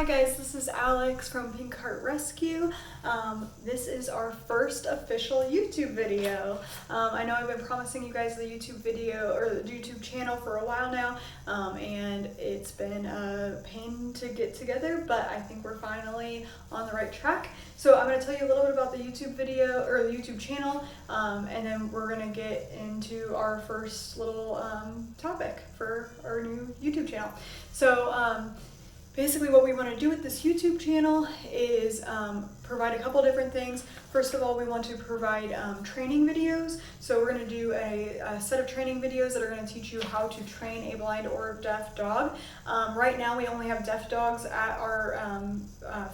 Hi guys, this is Alex from Pink Heart Rescue. This is our first official YouTube video. I know I've been promising you guys the YouTube video or the YouTube channel for a while now, and it's been a pain to get together, but I think we're finally on the right track. So I'm going to tell you a little bit about the YouTube video or the YouTube channel, and then we're going to get into our first little topic for our new YouTube channel. So basically what we want to do with this YouTube channel is provide a couple different things. First of all, we want to provide training videos. So we're going to do a set of training videos that are going to teach you how to train a blind or deaf dog. Right now we only have deaf dogs at our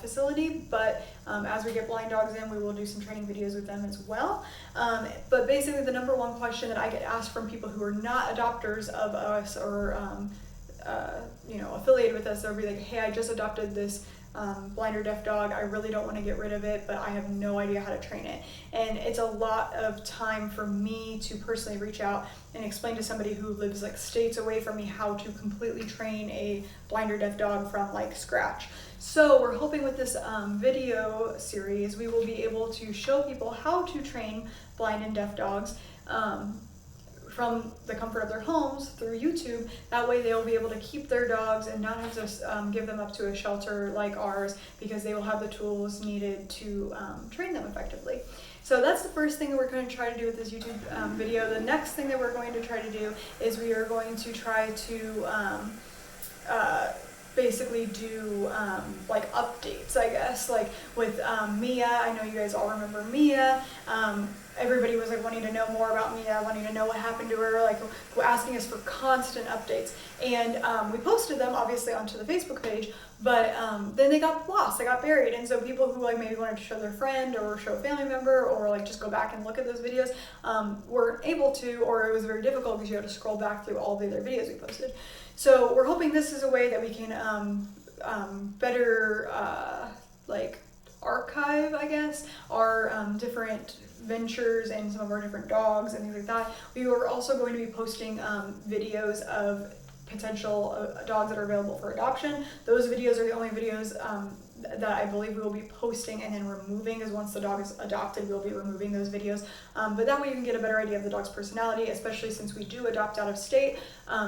facility, but as we get blind dogs in, we will do some training videos with them as well. But basically the number one question that I get asked from people who are not adopters of us or affiliated with us, they'll be like, hey, I just adopted this blind or deaf dog. I really don't want to get rid of it, but I have no idea how to train it. And it's a lot of time for me to personally reach out and explain to somebody who lives like states away from me how to completely train a blind or deaf dog from like scratch. So we're hoping with this video series, we will be able to show people how to train blind and deaf dogs from the comfort of their homes through YouTube. That way they'll be able to keep their dogs and not have to give them up to a shelter like ours, because they will have the tools needed to train them effectively. So that's the first thing that we're going to try to do with this YouTube video. The next thing that we're going to try to do is we are going to try to basically do like updates, I guess, like with Mia. I know you guys all remember Mia. Everybody was like wanting to know more about Mia, wanting to know what happened to her, like asking us for constant updates. And we posted them obviously onto the Facebook page, but then they got lost, they got buried. And so people who like maybe wanted to show their friend or show a family member or like just go back and look at those videos weren't able to, or it was very difficult because you had to scroll back through all the other videos we posted. So we're hoping this is a way that we can better like archive, I guess, our different ventures and some of our different dogs and things like that. We are also going to be posting videos of potential dogs that are available for adoption. Those videos are the only videos that I believe we will be posting and then removing, because once the dog is adopted, we'll be removing those videos. But that way you can get a better idea of the dog's personality, especially since we do adopt out of state.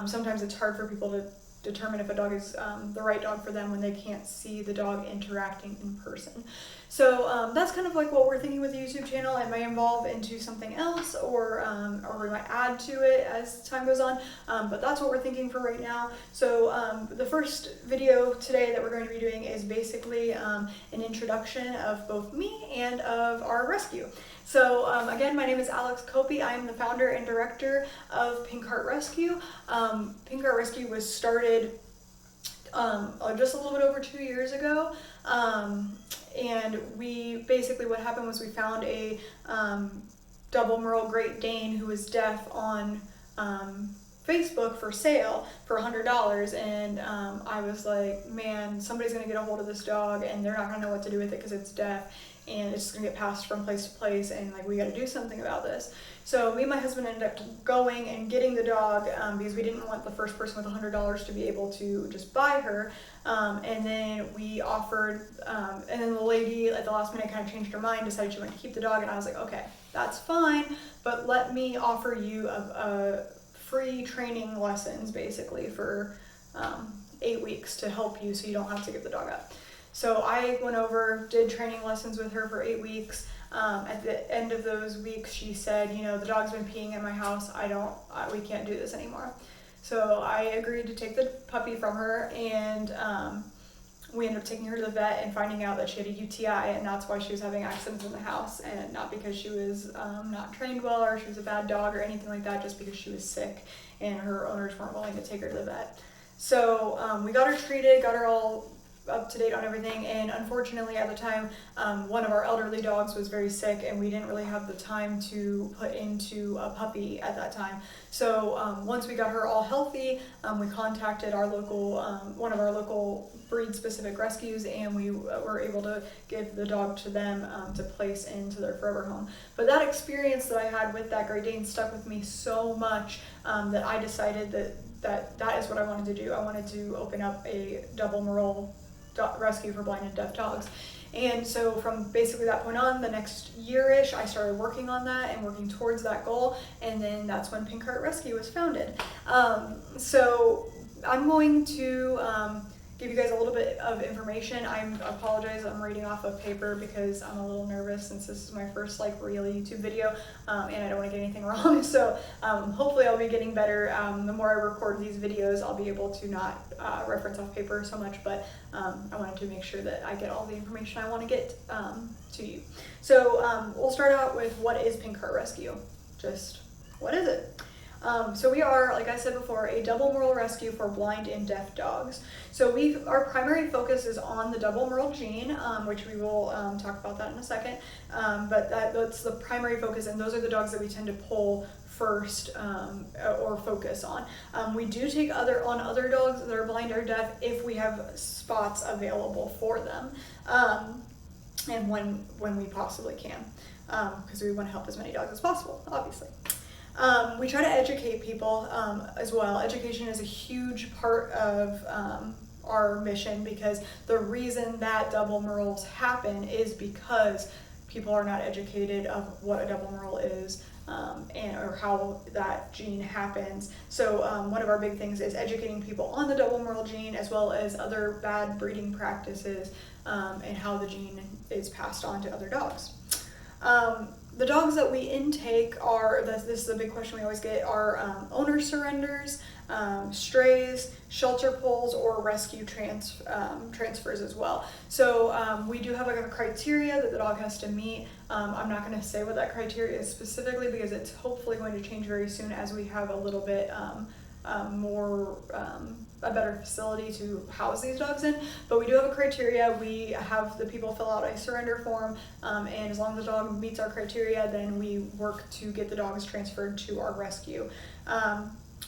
Sometimes it's hard for people to determine if a dog is the right dog for them when they can't see the dog interacting in person. So that's kind of like what we're thinking with the YouTube channel. It may evolve into something else, or we might add to it as time goes on, but that's what we're thinking for right now. So the first video today that we're going to be doing is basically an introduction of both me and of our rescue. So again, my name is Alex Copey. I am the founder and director of Pink Heart Rescue. Pink Heart Rescue was started just a little bit over 2 years ago. And we basically, what happened was we found a double merle Great Dane who was deaf on Facebook for sale for $100, and I was like, man, somebody's gonna get a hold of this dog and they're not gonna know what to do with it because it's deaf, and it's just gonna get passed from place to place, and like we got to do something about this. So me and my husband ended up going and getting the dog because we didn't want the first person with $100 to be able to just buy her. And then we offered, and then the lady at the last minute kind of changed her mind, decided she wanted to keep the dog, and I was like, okay, that's fine, but let me offer you a free training lessons basically for 8 weeks to help you so you don't have to give the dog up. So I went over, did training lessons with her for 8 weeks. At the end of those weeks, she said, you know, the dog's been peeing in my house. We can't do this anymore. So I agreed to take the puppy from her, and we ended up taking her to the vet and finding out that she had a UTI, and that's why she was having accidents in the house, and not because she was not trained well or she was a bad dog or anything like that, just because she was sick and her owners weren't willing to take her to the vet. So we got her treated, got her all up to date on everything, and unfortunately at the time one of our elderly dogs was very sick, and we didn't really have the time to put into a puppy at that time. So once we got her all healthy, we contacted our local one of our local breed specific rescues, and we were able to give the dog to them to place into their forever home. But that experience that I had with that Great Dane stuck with me so much that I decided that is what I wanted to do. I wanted to open up a double merle rescue for blind and deaf dogs. And so from basically that point on, the next year-ish, I started working on that and working towards that goal. And then that's when Pink Heart Rescue was founded. So I'm going to give you guys a little bit of information. I apologize, I'm reading off of paper because I'm a little nervous since this is my first like real YouTube video, and I don't want to get anything wrong. So hopefully I'll be getting better. The more I record these videos, I'll be able to not reference off paper so much, but I wanted to make sure that I get all the information I want to get to you. So we'll start out with what is Pink Heart Rescue? Just what is it? So we are, like I said before, a double merle rescue for blind and deaf dogs. So our primary focus is on the double merle gene, which we will talk about that in a second. But that's the primary focus, and those are the dogs that we tend to pull first or focus on. We do take other dogs that are blind or deaf if we have spots available for them, and when we possibly can, because we want to help as many dogs as possible, obviously. We try to educate people as well. Education is a huge part of our mission, because the reason that double merles happen is because people are not educated of what a double merle is or how that gene happens. So one of our big things is educating people on the double merle gene, as well as other bad breeding practices and how the gene is passed on to other dogs. The dogs that we intake are, this is a big question we always get, are owner surrenders, strays, shelter pulls, or rescue transfers as well. So we do have like a criteria that the dog has to meet. I'm not going to say what that criteria is specifically, because it's hopefully going to change very soon as we have a little bit more a better facility to house these dogs in. But we do have a criteria. We have the people fill out a surrender form, and as long as the dog meets our criteria, then we work to get the dogs transferred to our rescue.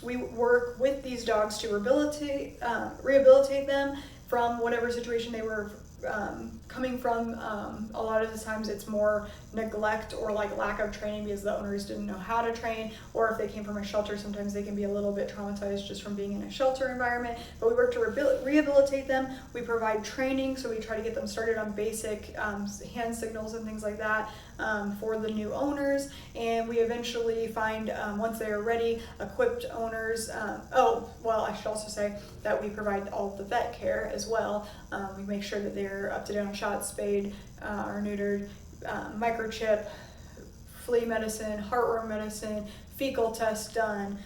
We work with these dogs to rehabilitate them from whatever situation they were coming from. A lot of the times it's more neglect or like lack of training because the owners didn't know how to train, or if they came from a shelter, sometimes they can be a little bit traumatized just from being in a shelter environment. But we work to rehabilitate them. We provide training, so we try to get them started on basic hand signals and things like that for the new owners, and we eventually find, once they are ready, equipped owners. I should also say that we provide all of the vet care as well. We make sure that they're up to date on shots, spayed or neutered, microchip, flea medicine, heartworm medicine, fecal test done,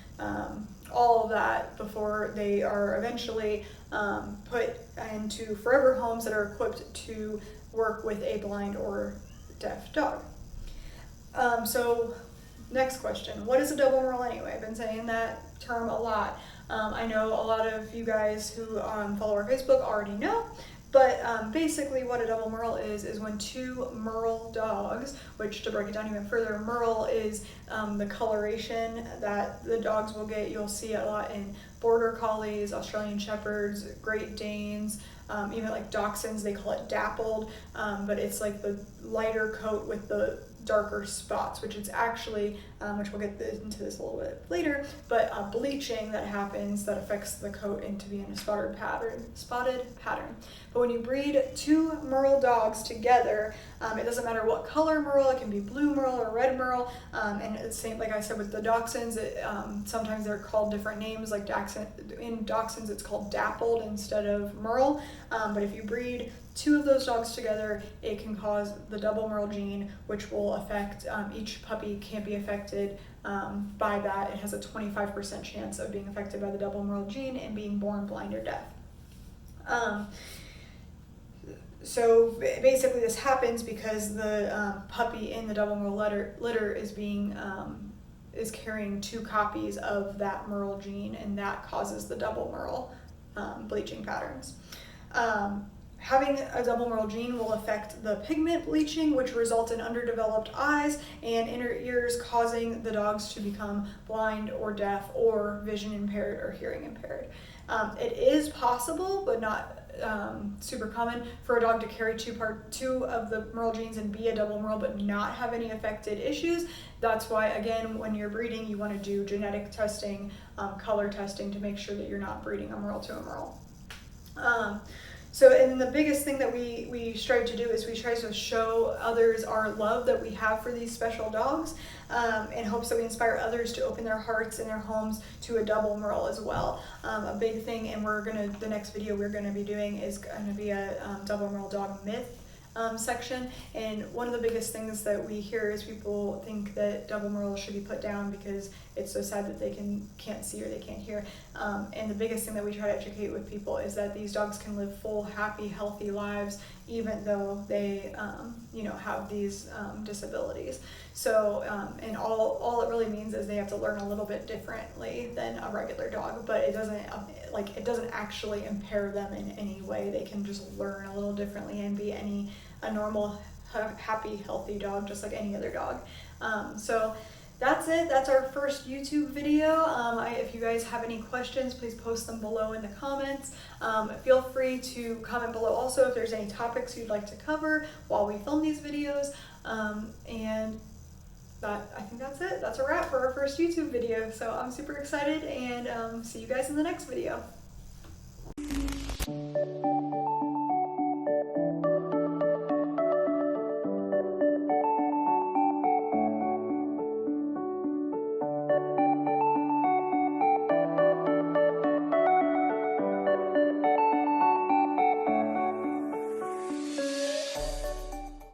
all of that before they are eventually put into forever homes that are equipped to work with a blind or deaf dog. So next question, what is a double merle anyway? I've been saying that term a lot. I know a lot of you guys who follow our Facebook already know, but basically what a double merle is when two merle dogs, which, to break it down even further, merle is the coloration that the dogs will get. You'll see it a lot in border collies, Australian shepherds, Great Danes, even like dachshunds, they call it dappled, but it's like the lighter coat with the darker spots, which is actually, which we'll get into this a little bit later, but bleaching that happens that affects the coat into being a spotted pattern. But when you breed two merle dogs together, it doesn't matter what color merle, it can be blue merle or red merle, and it's same, like I said with the dachshunds, sometimes they're called different names, like in dachshunds it's called dappled instead of merle, but if you breed two of those dogs together, it can cause the double merle gene, which will affect, each puppy can't be affected by that. It has a 25% chance of being affected by the double merle gene and being born blind or deaf. So basically this happens because the puppy in the double merle litter is is carrying two copies of that merle gene, and that causes the double merle bleaching patterns. Having a double merle gene will affect the pigment bleaching, which results in underdeveloped eyes and inner ears, causing the dogs to become blind or deaf or vision impaired or hearing impaired. It is possible, but not super common, for a dog to carry two of the merle genes and be a double merle but not have any affected issues. That's why, again, when you're breeding, you want to do genetic testing, color testing, to make sure that you're not breeding a merle to a merle. So, and the biggest thing that we strive to do is we try to show others our love that we have for these special dogs, in hopes that we inspire others to open their hearts and their homes to a double merle as well. A big thing, and the next video we're gonna be doing is gonna be a double merle dog myth section. And one of the biggest things that we hear is people think that double merle should be put down because it's so sad that they can't see or they can't hear. And the biggest thing that we try to educate with people is that these dogs can live full, happy, healthy lives even though they have these disabilities. So and all it really means is they have to learn a little bit differently than a regular dog, but it doesn't actually impair them in any way. They can just learn a little differently and be a normal, happy, healthy dog, just like any other dog. So that's it. That's our first YouTube video. If you guys have any questions, please post them below in the comments. Feel free to comment below also if there's any topics you'd like to cover while we film these videos. And I think that's it. That's a wrap for our first YouTube video. So I'm super excited, and see you guys in the next video.